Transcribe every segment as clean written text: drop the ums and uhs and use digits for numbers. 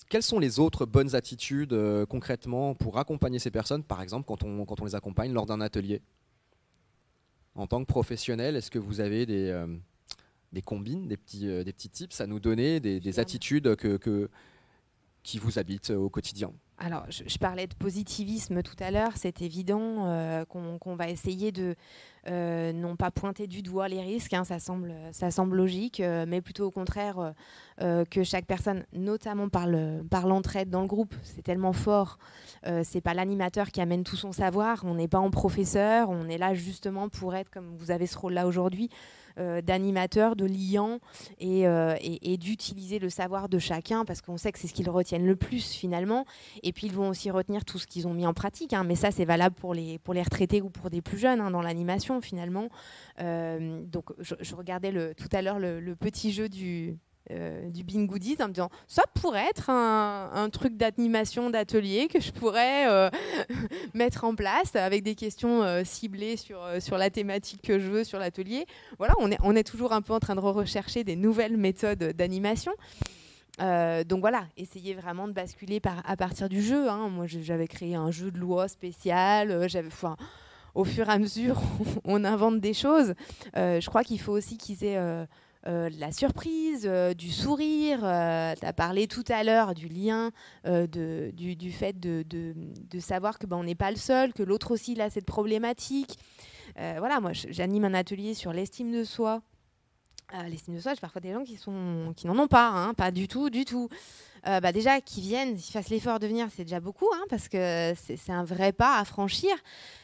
quelles sont les autres bonnes attitudes concrètement pour accompagner ces personnes, par exemple quand on les accompagne lors d'un atelier? En tant que professionnel, est-ce que vous avez des combines, des petits tips à nous donner, des attitudes qui vous habitent au quotidien? Alors, je parlais de positivisme tout à l'heure. C'est évident qu'on va essayer de non pas pointer du doigt les risques, hein, ça semble logique, mais plutôt au contraire que chaque personne, notamment par l'entraide dans le groupe, c'est tellement fort. C'est pas l'animateur qui amène tout son savoir. On n'est pas en professeur. On est là justement pour être, comme vous avez ce rôle-là aujourd'hui, d'animateur, de liant et d'utiliser le savoir de chacun parce qu'on sait que c'est ce qu'ils retiennent le plus finalement. Et puis ils vont aussi retenir tout ce qu'ils ont mis en pratique, hein, mais ça c'est valable pour les retraités ou pour des plus jeunes, hein, dans l'animation finalement. Donc je regardais tout à l'heure le petit jeu du Bean Goodies en me disant ça pourrait être un truc d'animation d'atelier que je pourrais mettre en place avec des questions ciblées sur la thématique que je veux sur l'atelier. Voilà, on est toujours un peu en train de rechercher des nouvelles méthodes d'animation. Donc voilà, essayez vraiment de basculer à partir du jeu, hein. Moi j'avais créé un jeu de loi spécial, au fur et à mesure on invente des choses. Je crois qu'il faut aussi qu'ils aient de la surprise, du sourire. Tu as parlé tout à l'heure du lien, du fait de savoir que on n'est pas le seul, que l'autre aussi il a cette problématique. Voilà, moi j'anime un atelier sur l'estime de soi. L'estime de soi, j'ai parfois des gens qui n'en ont pas, hein, pas du tout. Déjà, qu'ils viennent, qu'ils fassent l'effort de venir, c'est déjà beaucoup, hein, parce que c'est un vrai pas à franchir.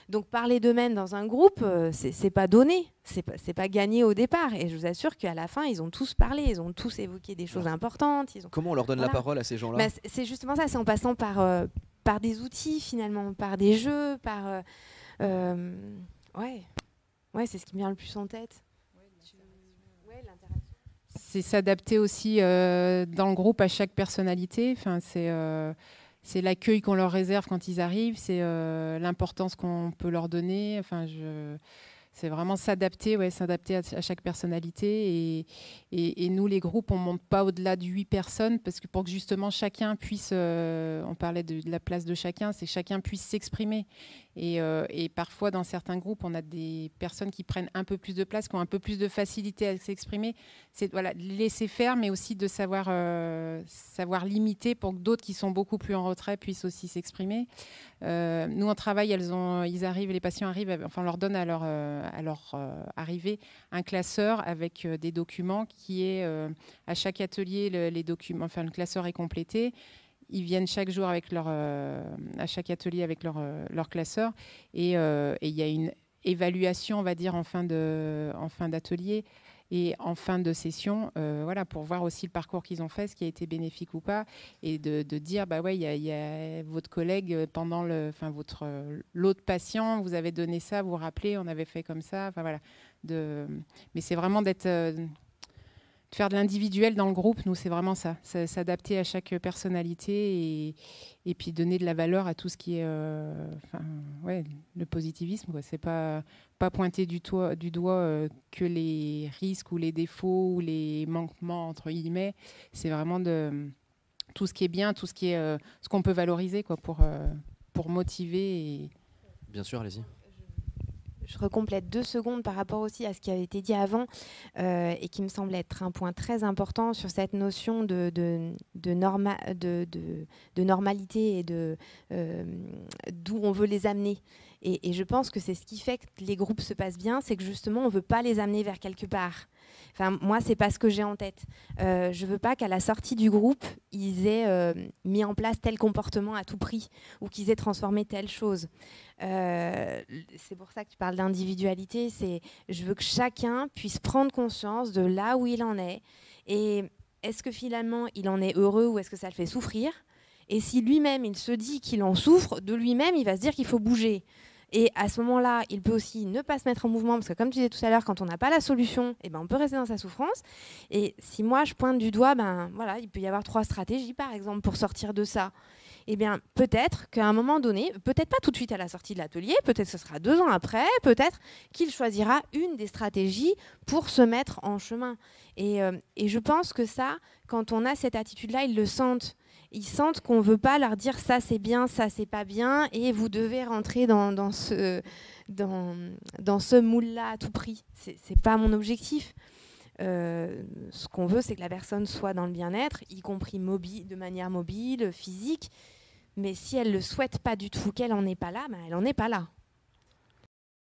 Donc parler d'eux-mêmes dans un groupe, c'est pas donné, c'est pas gagné au départ. Et je vous assure qu'à la fin, ils ont tous parlé, ils ont tous évoqué des choses importantes. Comment on leur donne la parole à ces gens-là? C'est justement ça, c'est en passant par des outils finalement, par des jeux, ouais, c'est ce qui me vient le plus en tête. C'est s'adapter aussi dans le groupe à chaque personnalité. Enfin, c'est l'accueil qu'on leur réserve quand ils arrivent, c'est l'importance qu'on peut leur donner. Enfin, c'est vraiment s'adapter à chaque personnalité. Et nous, les groupes, on ne monte pas au-delà de 8 personnes parce que pour que justement chacun puisse, on parlait de la place de chacun, c'est que chacun puisse s'exprimer. Et parfois, dans certains groupes, on a des personnes qui prennent un peu plus de place, qui ont un peu plus de facilité à s'exprimer. C'est laisser faire, mais aussi de savoir limiter pour que d'autres qui sont beaucoup plus en retrait puissent aussi s'exprimer. Nous, on travaille, ils arrivent, les patients arrivent, enfin, on leur donne à leur arrivée un classeur avec des documents qui est à chaque atelier, les documents, enfin, le classeur est complété. Ils viennent chaque jour à chaque atelier avec leur classeur et il y a une évaluation, on va dire, en fin d'atelier et en fin de session, pour voir aussi le parcours qu'ils ont fait, ce qui a été bénéfique ou pas, et de dire, il y a votre collègue pendant l'autre patient, vous avez donné ça, vous vous rappelez, on avait fait comme ça, mais c'est vraiment de faire de l'individuel dans le groupe, nous, c'est vraiment ça. S'adapter à chaque personnalité et puis donner de la valeur à tout ce qui est le positivisme, quoi. C'est pas pointer du doigt que les risques ou les défauts ou les manquements, entre guillemets. C'est vraiment de tout ce qui est bien, tout ce qui est ce qu'on peut valoriser, quoi, pour motiver. Bien sûr, allez-y. Je recomplète 2 secondes par rapport aussi à ce qui avait été dit avant et qui me semble être un point très important sur cette notion de normalité et d'où on veut les amener. Et je pense que c'est ce qui fait que les groupes se passent bien, c'est que justement on ne veut pas les amener vers quelque part. Enfin, moi, c'est pas ce que j'ai en tête. Je veux pas qu'à la sortie du groupe, ils aient mis en place tel comportement à tout prix ou qu'ils aient transformé telle chose. C'est pour ça que tu parles d'individualité. Je veux que chacun puisse prendre conscience de là où il en est. Et est-ce que finalement, il en est heureux ou est-ce que ça le fait souffrir? Et si lui-même, il se dit qu'il en souffre, de lui-même, il va se dire qu'il faut bouger. Et à ce moment-là, il peut aussi ne pas se mettre en mouvement, parce que comme tu disais tout à l'heure, quand on n'a pas la solution, on peut rester dans sa souffrance. Et si moi, je pointe du doigt, il peut y avoir 3 stratégies, par exemple, pour sortir de ça. Peut-être qu'à un moment donné, peut-être pas tout de suite à la sortie de l'atelier, peut-être que ce sera 2 ans après, peut-être qu'il choisira une des stratégies pour se mettre en chemin. Et je pense que ça, quand on a cette attitude-là, ils le sentent. ils sentent qu'on ne veut pas leur dire ça c'est bien, ça c'est pas bien, et vous devez rentrer dans ce moule-là à tout prix. C'est pas mon objectif. Ce qu'on veut, c'est que la personne soit dans le bien-être, y compris de manière mobile, physique. Mais si elle ne le souhaite pas du tout, qu'elle n'en est pas là, ben elle n'en est pas là.